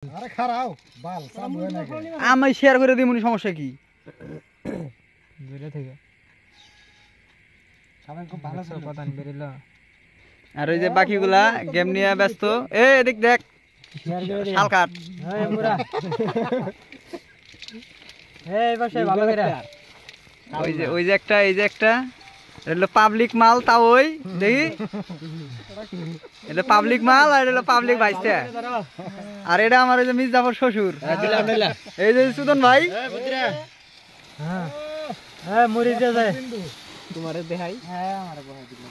আরে খারাও বাল সাম হয় না আমি শেয়ার করে দিমুনি সমস্যা কি দূরে থেকে সবাই খুব ভালো ছিল পাতান বেরিলা আর ওই যে বাকিগুলা গেম নিয়ে ব্যস্ত এদিক দেখ শেয়ার করে দে শাল কাট এই পুরা এই বসে ভালো করে ওই যে একটা এই যে একটা এটা হলো পাবলিক মাল তাও ওই দেখি এটা পাবলিক মাল আর এটা হলো পাবলিক ভাইস্তা আর এটা আমার ওই যে মির্জাফর শ্বশুর এই যে সুদন ভাই হ্যাঁ হ্যাঁ মুড়ি দিয়ে যায় তোমারে দেখাই হ্যাঁ আমারে বহাই দিলাম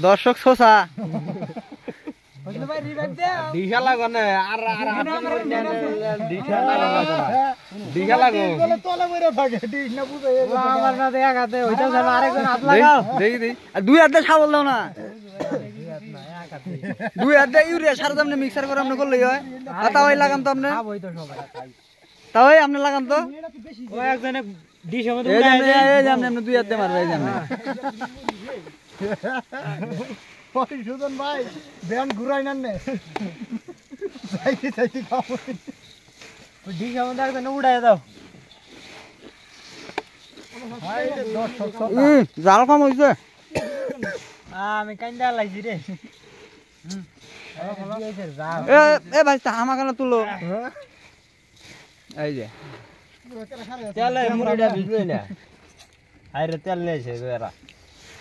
দর্শক সোসা বুঝলে ভাই রিভাইভ দে দিশা লাগো না আর দিশা লাগো বলে তলে মরে থাকে দিশ না বুঝে আমার না দেখা গাতে ওইটা যেন আরেকজন হাত লাগাও দেখি দেখি আর দুই হাতে সাবল দাও না দুই হাতে ইউরিয়া সার দাম মিক্সার করে আপনি করলেই হয় আর তাও লাগাম তো আপনি ওই তো সবাই তাও আপনি লাগাম তো ওই একজনে ডিশের মধ্যে এই উড়ায় দেয় যে আপনি দুই হাতে মারবে এই যে ওই সুজন ভাই ব্যান্ড ঘুরাই না নে চাইতে চাইতে খাও ওই ডিশের মধ্যে একজনে উড়ায় দাও ভাই রে দর্শক জাল কম হইছে আমি কান্দা লাইছি রে এ ভাই আমার কেন তুলো এই যে তেলে মুড়িটা ভিজবে না আরে তেল নেছে এরা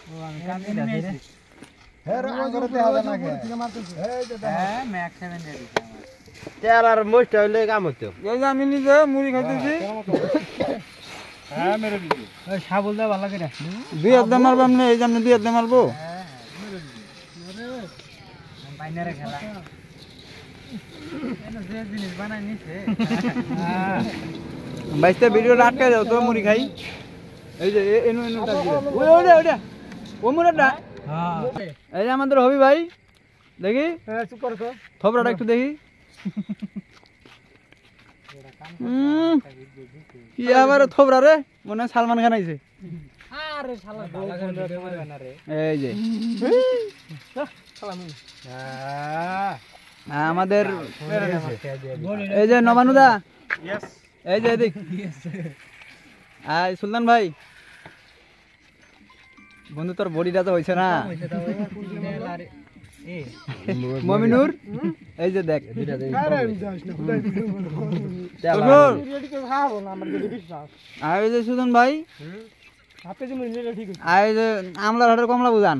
ও আমি কান্দা লাইছি রে হের আগরে দেয়া না কে এই যে হ্যাঁ ম্যাক্স 7 দিয়ে দিছে আমার তেল আর মোস্ট হইলে কাম হতো এই যে আমি নিজে মুড়ি খাইতেছি হ্যাঁ মেরে দিছি ওই সাবল দা ভালো করে দুই হাতে মারবো আপনি এই যে আপনি দুই হাতে মারবো বাইনারে খেলা এনো যে জিনিস বানাই নিছে বাইশটা ভিডিওটা আটকাই দাও তো মুড়ি খাই এই যে এনু এনুটা ওই ওটা ও মুড়াটা হ্যাঁ এই যে আমাদের হবি ভাই দেখি চুপ কর তো থবড়াটা একটু দেখি কি আবার থবড়া রে মনে হয় সালমান খান আইছে আরে শালা ভালো করে মারবে না রে এই যে হ্যাঁ আমাদের এই যে নবানুদা ইয়েস এই যে এদিক আই সুলতান ভাই বন্ধু তোর বডিটা তো হইছে না মমিনুর এই যে দেখ আর এই যে সুজন ভাই আর এই যে আমলার হাটের কমলা বুঝান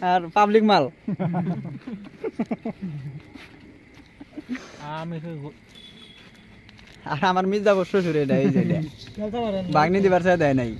আর পাবলিক মাল আমি আর আমার মির্জাফর শ্বশুর এটা এই যে বাগনি দিবার চাই দেয় নাই